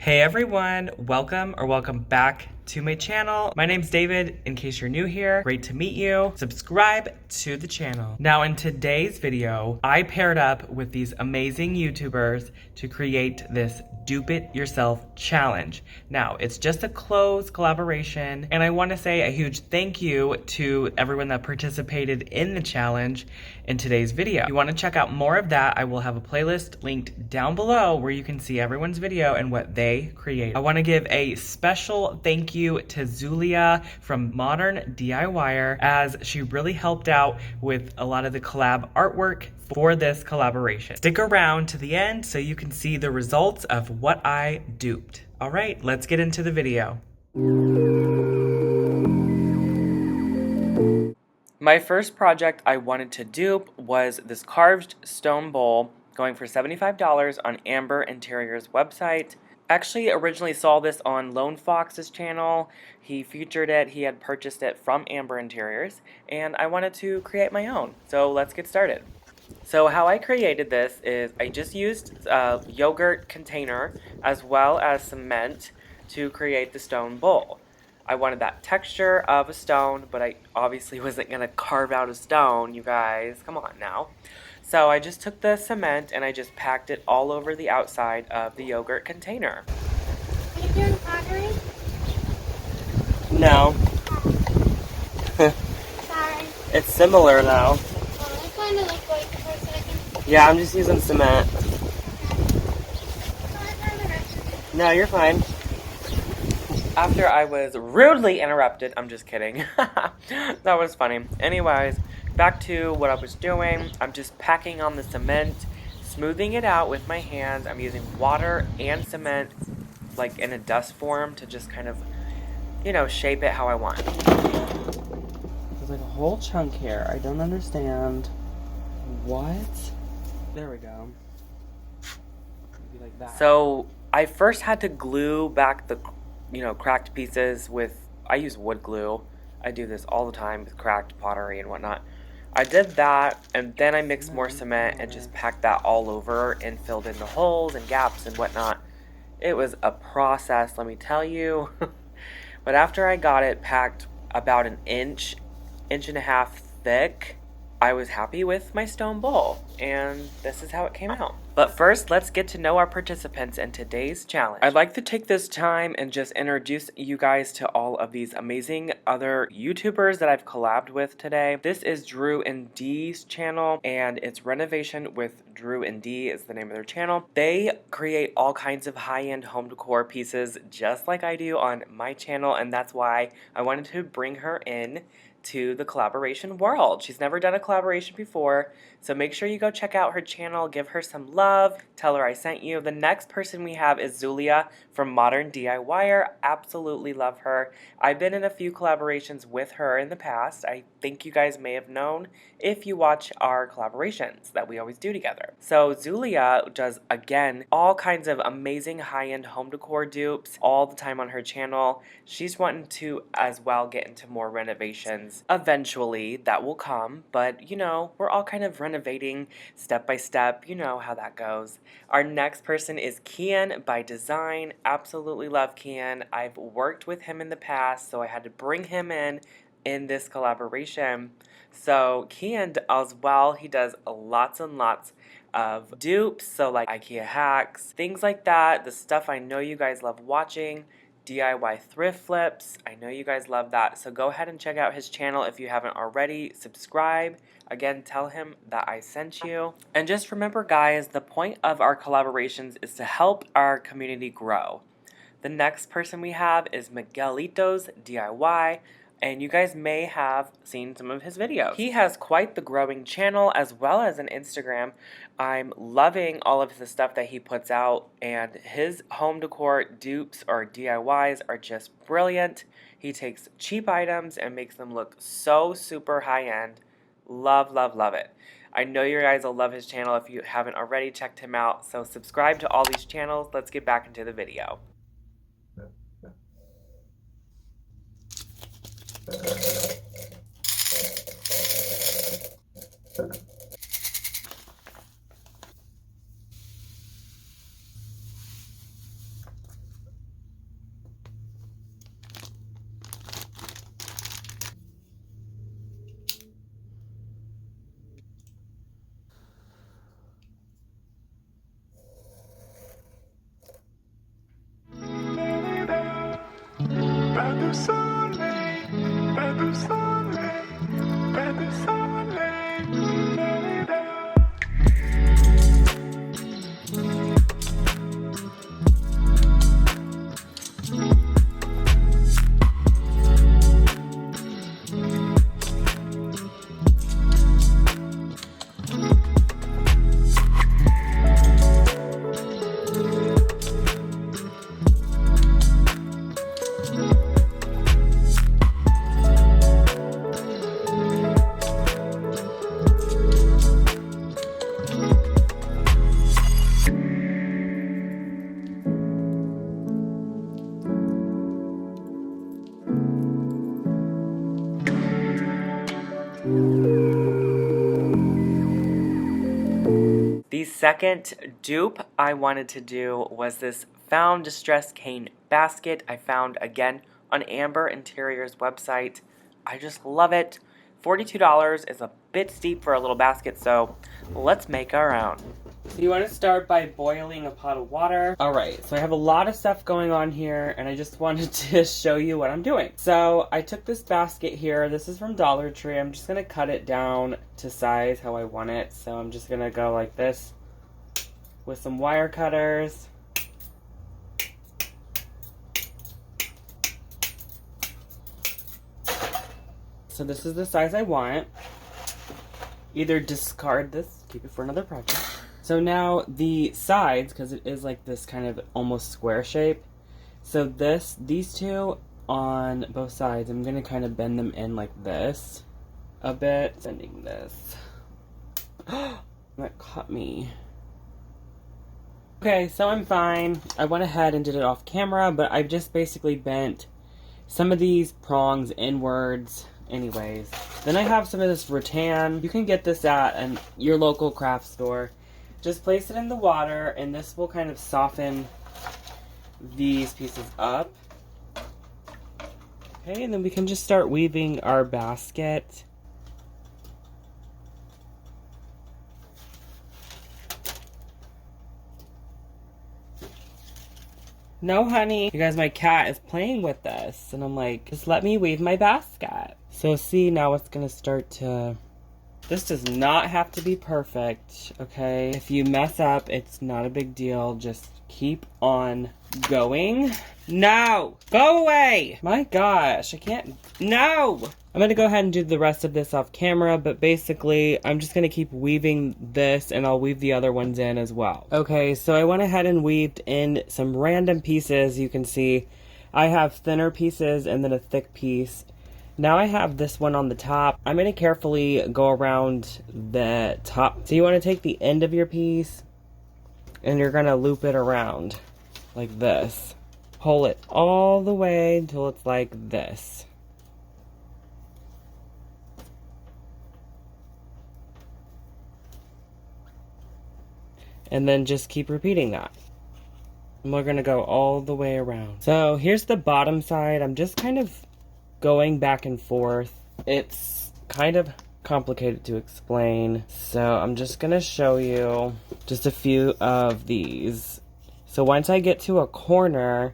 Hey everyone, welcome back to my channel. My name's David, in case you're new here. Great to meet you. Subscribe to the channel. Now in today's video, I paired up with these amazing YouTubers to create this Dupe It Yourself challenge. Now, it's just a closed collaboration, and I want to say a huge thank you to everyone that participated in the challenge in today's video. If you want to check out more of that, I will have a playlist linked down below where you can see everyone's video and what they create. I want to give a special thank you to Zulia from Modern DIYer, as she really helped out with a lot of the collab artwork for this collaboration. Stick around to the end so you can see the results of what I duped. All right, let's get into the video. My first project I wanted to dupe was this carved stone bowl going for $75 on Amber Interior's website. Actually, originally saw this on Lone Fox's channel. He featured it, he had purchased it from Amber Interiors, and I wanted to create my own. So let's get started. So how I created this is I just used a yogurt container as well as cement to create the stone bowl. I wanted that texture of a stone, but I obviously wasn't going to carve out a stone, you guys. Come on now. So I just took the cement and I just packed it all over the outside of the yogurt container. Are you doing pottery? No. Sorry. It's similar though. Oh, I kind of look like for a second. Yeah, I'm just using cement. No, you're fine. After I was rudely interrupted, I'm just kidding. That was funny. Anyways, back to what I was doing. I'm just packing on the cement, smoothing it out with my hands. I'm using water and cement, like in a dust form, to just kind of, you know, shape it how I want. There's like a whole chunk here. I don't understand. What? There we go. Maybe like that. So I first had to glue back the cracked pieces with, I use wood glue. I do this all the time with cracked pottery and whatnot. I did that, and then I mixed more cement and just packed that all over and filled in the holes and gaps and whatnot. It was a process, let me tell you. But after I got it packed about an inch and a half thick, I was happy with my stone bowl, and this is how it came out. But first, let's get to know our participants in today's challenge. I'd like to take this time and just introduce you guys to all of these amazing other YouTubers that I've collabed with today. This is Drew and Dee's channel, and it's Renovation with Drew and Dee is the name of their channel. They create all kinds of high-end home decor pieces just like I do on my channel, and that's why I wanted to bring her in to the collaboration world. She's never done a collaboration before, so make sure you go check out her channel, give her some love, tell her I sent you. The next person we have is Zulia from Modern DIYer. Absolutely love her. I've been in a few collaborations with her in the past. I think you guys may have known if you watch our collaborations that we always do together. So Zulia does, again, all kinds of amazing high-end home decor dupes all the time on her channel. She's wanting to as well get into more renovations. Eventually, that will come, but you know, we're all kind of renovating step by step. You know how that goes. Our next person is Kian by Design. Absolutely love Kian. I've worked with him in the past, so I had to bring him in this collaboration. So Kian as well, he does lots and lots of dupes, so like IKEA hacks, things like that, the stuff I know you guys love watching. DIY thrift flips, I know you guys love that, so go ahead and check out his channel if you haven't already. Subscribe, again, tell him that I sent you. And just remember guys, the point of our collaborations is to help our community grow. The next person we have is Miguelitos DIY, and you guys may have seen some of his videos. He has quite the growing channel as well as an Instagram. I'm loving all of the stuff that he puts out, and his home decor dupes or DIYs are just brilliant. He takes cheap items and makes them look so super high-end. Love, love, love it. I know you guys will love his channel if you haven't already checked him out, so subscribe to all these channels. Let's get back into the video. second dupe I wanted to do was this Found Distress Cane basket I found again on Amber Interior's website. I just love it. $42 is a bit steep for a little basket, so let's make our own. So you want to start by boiling a pot of water. Alright, so I have a lot of stuff going on here, and I just wanted to show you what I'm doing. So I took this basket here. This is from Dollar Tree. I'm just going to cut it down to size how I want it. So I'm just going to go like this with some wire cutters. So this is the size I want. Either discard this, keep it for another project. So now the sides, because it is like this kind of almost square shape. So these two on both sides, I'm gonna kind of bend them in like this a bit. Bending this. That caught me. Okay, so I'm fine. I went ahead and did it off camera, but I've just basically bent some of these prongs inwards. Anyways, then I have some of this rattan. You can get this at your local craft store. Just place it in the water, and this will kind of soften these pieces up. Okay, and then we can just start weaving our basket. No, honey. You guys, my cat is playing with this, and I'm like, just let me weave my basket. So see, now it's gonna start to... This does not have to be perfect, okay? If you mess up, it's not a big deal. Just keep on going. No! Go away! My gosh, I can't... No! I'm gonna go ahead and do the rest of this off camera, but basically, I'm just gonna keep weaving this, and I'll weave the other ones in as well. Okay, so I went ahead and weaved in some random pieces. You can see I have thinner pieces and then a thick piece. Now I have this one on the top. I'm going to carefully go around the top. So you want to take the end of your piece and you're going to loop it around like this. Pull it all the way until it's like this. And then just keep repeating that. And we're going to go all the way around. So here's the bottom side. I'm just kind of going back and forth. It's kind of complicated to explain, so I'm just gonna show you just a few of these. So once I get to a corner,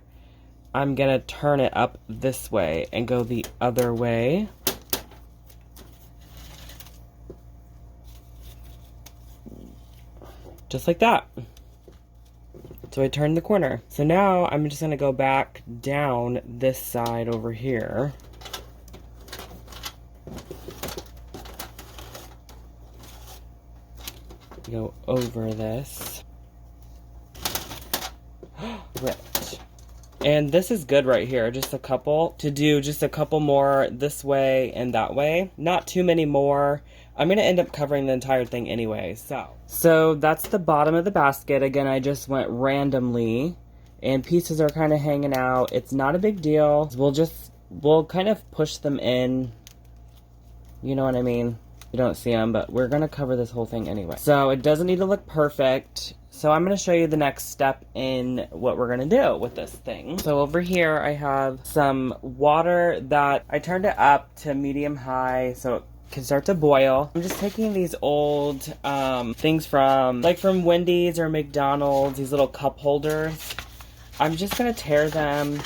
I'm gonna turn it up this way and go the other way. Just like that. So I turned the corner. So now I'm just gonna go back down this side over here. Go over this. Ripped. And this is good right here. Just a couple. To do just a couple more this way and that way. Not too many more. I'm going to end up covering the entire thing anyway. So that's the bottom of the basket. Again, I just went randomly. And pieces are kind of hanging out. It's not a big deal. We'll kind of push them in. You know what I mean? You don't see them, but we're going to cover this whole thing anyway. So it doesn't need to look perfect. So I'm going to show you the next step in what we're going to do with this thing. So over here I have some water that I turned it up to medium high so it can start to boil. I'm just taking these old things from Wendy's or McDonald's, these little cup holders. I'm just going to tear them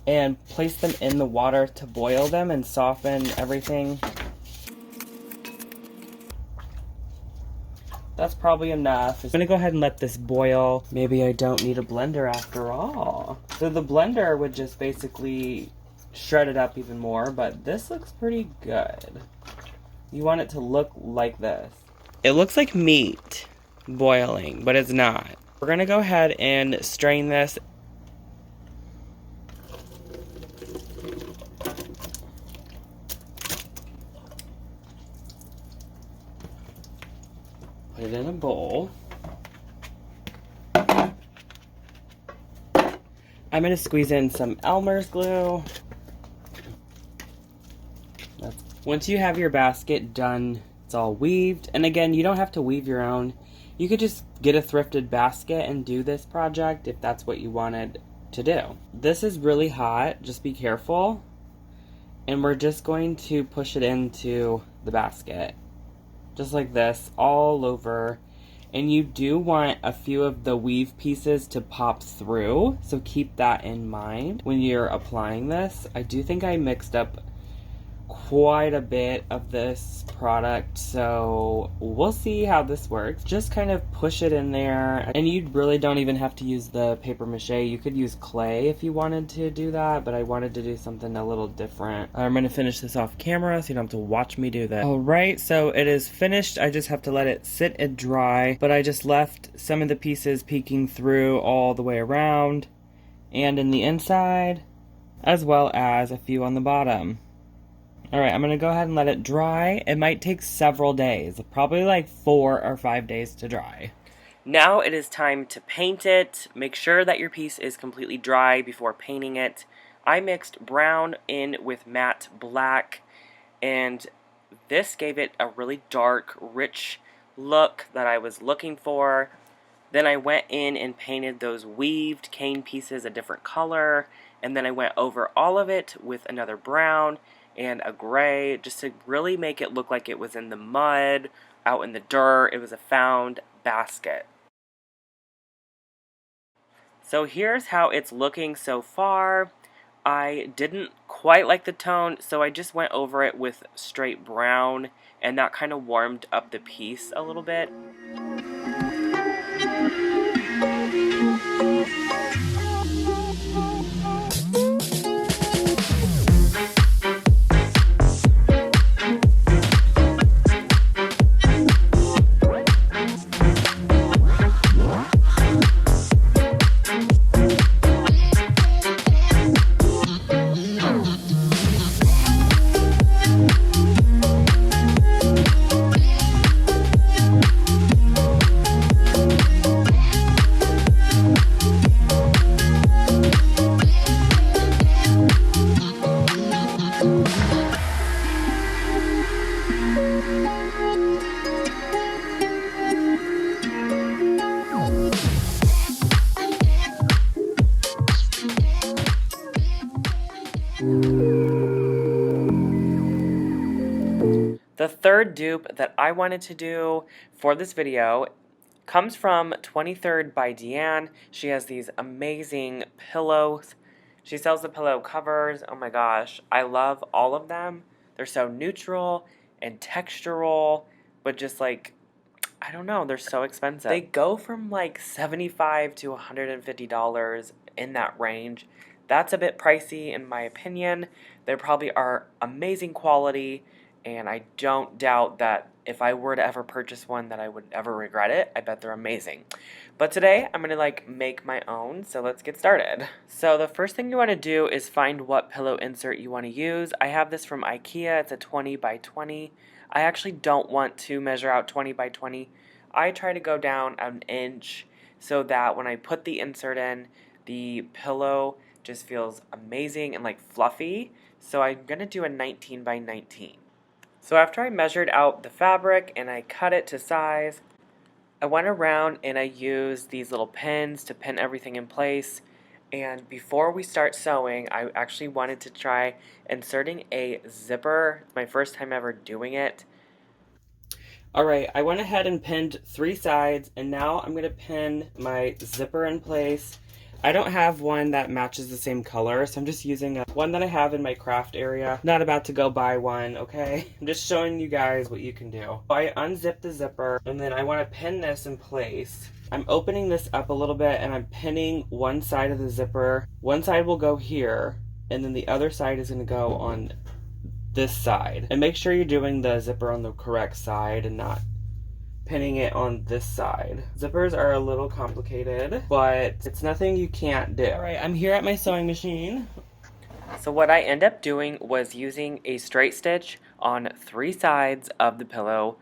and place them in the water to boil them and soften everything. That's probably enough. I'm gonna go ahead and let this boil. Maybe I don't need a blender after all. So the blender would just basically shred it up even more, but this looks pretty good. You want it to look like this. It looks like meat boiling, but it's not. We're gonna go ahead and strain this. Put it in a bowl. I'm going to squeeze in some Elmer's glue. Once you have your basket done, it's all weaved. And again, you don't have to weave your own. You could just get a thrifted basket and do this project if that's what you wanted to do. This is really hot, just be careful. And we're just going to push it into the basket. Just like this, all over. And you do want a few of the weave pieces to pop through, so keep that in mind when you're applying this. I do think I mixed up quite a bit of this product, so we'll see how this works. Just kind of push it in there, and you really don't even have to use the paper mache. You could use clay if you wanted to do that, but I wanted to do something a little different. I'm going to finish this off camera so you don't have to watch me do that. Alright, so it is finished. I just have to let it sit and dry, but I just left some of the pieces peeking through all the way around and in the inside, as well as a few on the bottom. Alright, I'm going to go ahead and let it dry. It might take several days, probably like 4 or 5 days to dry. Now it is time to paint it. Make sure that your piece is completely dry before painting it. I mixed brown in with matte black, and this gave it a really dark, rich look that I was looking for. Then I went in and painted those weaved cane pieces a different color, and then I went over all of it with another brown and a gray, just to really make it look like it was in the mud, out in the dirt. It was a found basket. So here's how it's looking so far. I didn't quite like the tone, so I just went over it with straight brown, and that kind of warmed up the piece a little bit. The third dupe that I wanted to do for this video comes from 23rdbyDeanne. She has these amazing pillows. She sells the pillow covers. Oh my gosh, I love all of them. They're so neutral and textural, but just like, I don't know, they're so expensive. They go from like $75 to $150 in that range. That's a bit pricey in my opinion. They probably are amazing quality, and I don't doubt that if I were to ever purchase one that I would ever regret it. I bet they're amazing. But today I'm gonna like make my own, so let's get started. So the first thing you wanna do is find what pillow insert you wanna use. I have this from IKEA, it's a 20 by 20. I actually don't want to measure out 20 by 20. I try to go down an inch so that when I put the insert in, the pillow just feels amazing and like fluffy. So I'm gonna do a 19 by 19. So after I measured out the fabric and I cut it to size, I went around and I used these little pins to pin everything in place. And before we start sewing, I actually wanted to try inserting a zipper. It's my first time ever doing it. Alright, I went ahead and pinned 3 sides, and now I'm going to pin my zipper in place. I don't have one that matches the same color, so I'm just using one that I have in my craft area. Not about to go buy one, okay? I'm just showing you guys what you can do. I unzip the zipper, and then I want to pin this in place. I'm opening this up a little bit, and I'm pinning one side of the zipper. One side will go here, and then the other side is going to go on this side. And make sure you're doing the zipper on the correct side and not pinning it on this side. Zippers are a little complicated, but it's nothing you can't do. Alright, I'm here at my sewing machine. So what I end up doing was using a straight stitch on 3 sides of the pillow.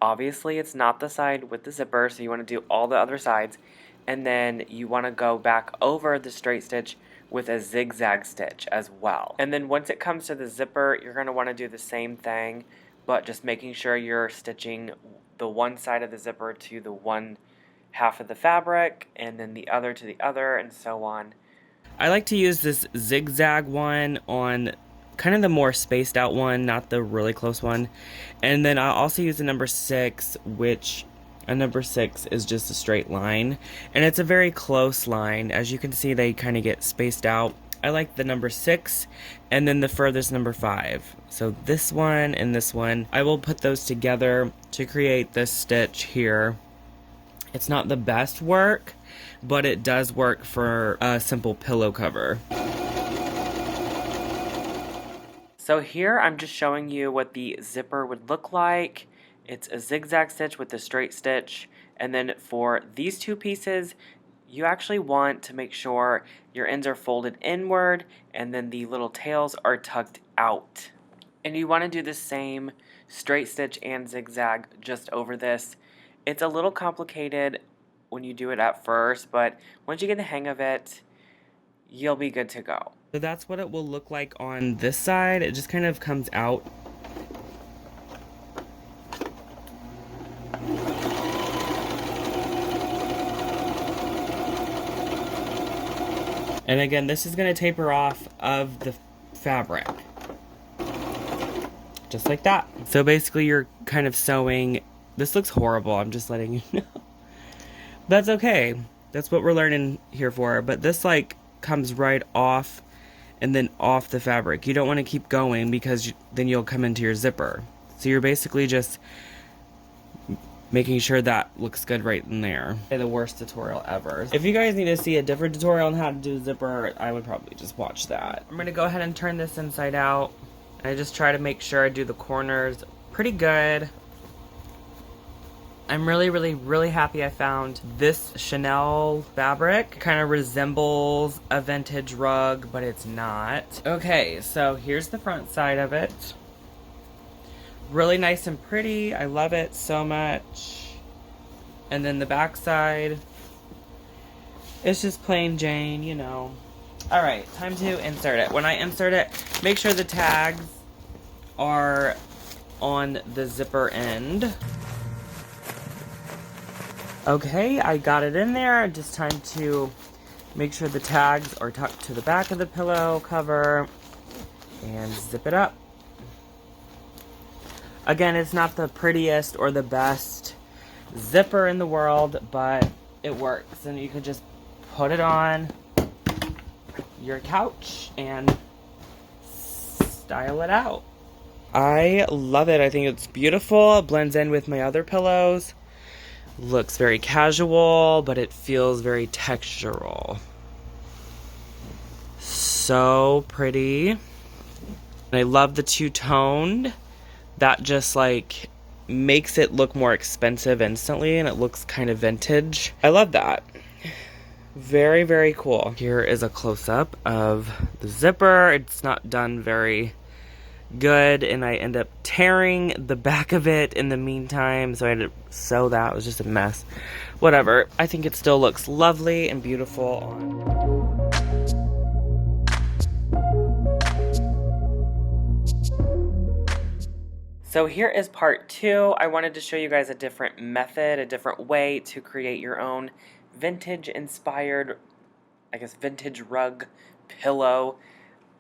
Obviously it's not the side with the zipper, so you want to do all the other sides, and then you want to go back over the straight stitch with a zigzag stitch as well. And then once it comes to the zipper, you're going to want to do the same thing, but just making sure you're stitching the one side of the zipper to the one half of the fabric, and then the other to the other, and so on. I like to use this zigzag one on kind of the more spaced out one, not the really close one. And then I'll also use the number 6, which a number 6 is just a straight line. And it's a very close line. As you can see, they kind of get spaced out. I like the number 6 and then the furthest number 5. So this one and this one, I will put those together to create this stitch here. It's not the best work, but it does work for a simple pillow cover. So here I'm just showing you what the zipper would look like. It's a zigzag stitch with a straight stitch. And then for these two pieces, you actually want to make sure your ends are folded inward and then the little tails are tucked out. And you want to do the same straight stitch and zigzag just over this. It's a little complicated when you do it at first, but once you get the hang of it, you'll be good to go. So that's what it will look like on this side. It just kind of comes out. And again, this is going to taper off of the fabric. Just like that. So basically you're kind of sewing. This looks horrible, I'm just letting you know. That's okay. That's what we're learning here for. But this like comes right off and then off the fabric. You don't want to keep going because then you'll come into your zipper. So you're basically just making sure that looks good right in there. The worst tutorial ever. If you guys need to see a different tutorial on how to do a zipper, I would probably just watch that. I'm going to go ahead and turn this inside out. I just try to make sure I do the corners pretty good. I'm really happy I found this Chenille fabric. It kind of resembles a vintage rug, but it's not. Okay, so here's the front side of it. Really nice and pretty. I love it so much. And then the back side, it's just plain Jane, you know. Alright, time to insert it. When I insert it, make sure the tags are on the zipper end. Okay, I got it in there. Just time to make sure the tags are tucked to the back of the pillow cover and zip it up. Again, it's not the prettiest or the best zipper in the world, but it works. And you can just put it on your couch and style it out. I love it. I think it's beautiful. It blends in with my other pillows. Looks very casual, but it feels very textural. So pretty. And I love the two-toned. That just like makes it look more expensive instantly, and it looks kind of vintage. I love that. Very cool. Here is a close-up of the zipper. It's not done very good, and I end up tearing the back of it in the meantime, so I had to sew that. It was just a mess. Whatever. I think it still looks lovely and beautiful on. So here is part 2. I wanted to show you guys a different method, a different way to create your own vintage inspired, I guess, vintage rug pillow,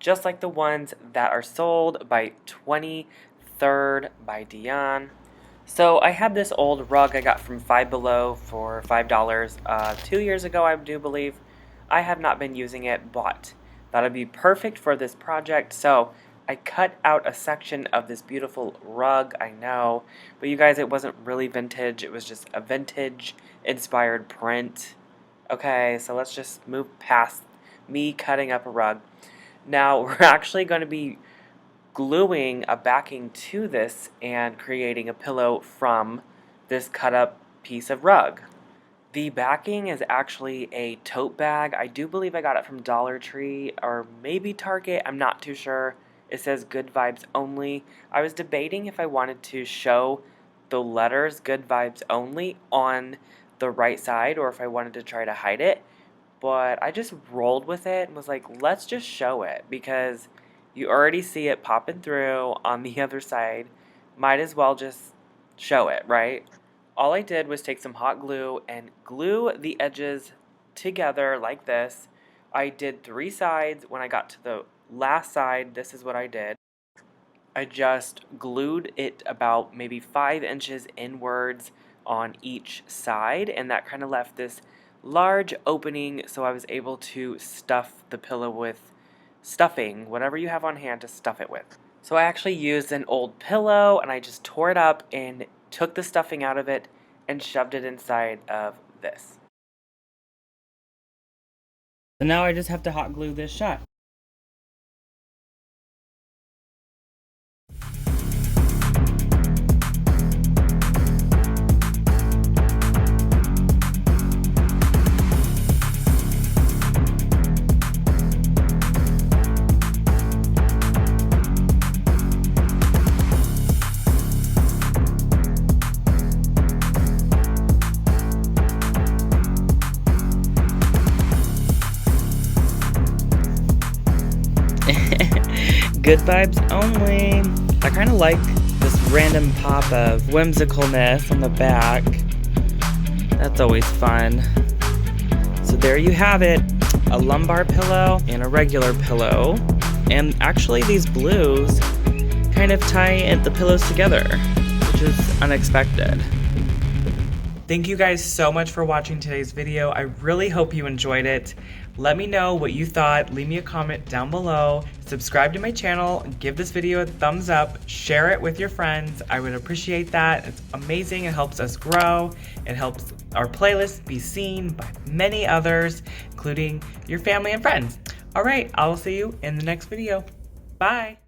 just like the ones that are sold by 23rdbyDeanne. So I had this old rug I got from Five Below for $5 2 years ago, I do believe. I have not been using it, but that would be perfect for this project. So I cut out a section of this beautiful rug, I know, but you guys, it wasn't really vintage. It was just a vintage inspired print. Okay, so let's just move past me cutting up a rug. Now we're actually going to be gluing a backing to this and creating a pillow from this cut up piece of rug. The backing is actually a tote bag. I do believe I got it from Dollar Tree or maybe Target. I'm not too sure. It says good vibes only. I was debating if I wanted to show the letters good vibes only on the right side or if I wanted to try to hide it. But I just rolled with it and was like, let's just show it because you already see it popping through on the other side. Might as well just show it, right? all I did was take some hot glue and glue the edges together like this. I did 3 sides. When I got to the last side, this is what I did. I just glued it about maybe 5 inches inwards on each side, and that kind of left this large opening, so I was able to stuff the pillow with stuffing, whatever you have on hand to stuff it with. So I actually used an old pillow, and I just tore it up and took the stuffing out of it and shoved it inside of this. So now I just have to hot glue this shut. Good vibes only. I kind of like this random pop of whimsicalness on the back. That's always fun. So there you have it. A lumbar pillow and a regular pillow. And actually these blues kind of tie the pillows together, which is unexpected. Thank you guys so much for watching today's video. I really hope you enjoyed it. Let me know what you thought. Leave me a comment down below. Subscribe to my channel. Give this video a thumbs up. Share it with your friends. I would appreciate that. It's amazing. It helps us grow. It helps our playlist be seen by many others, including your family and friends. All right, I will see you in the next video. Bye.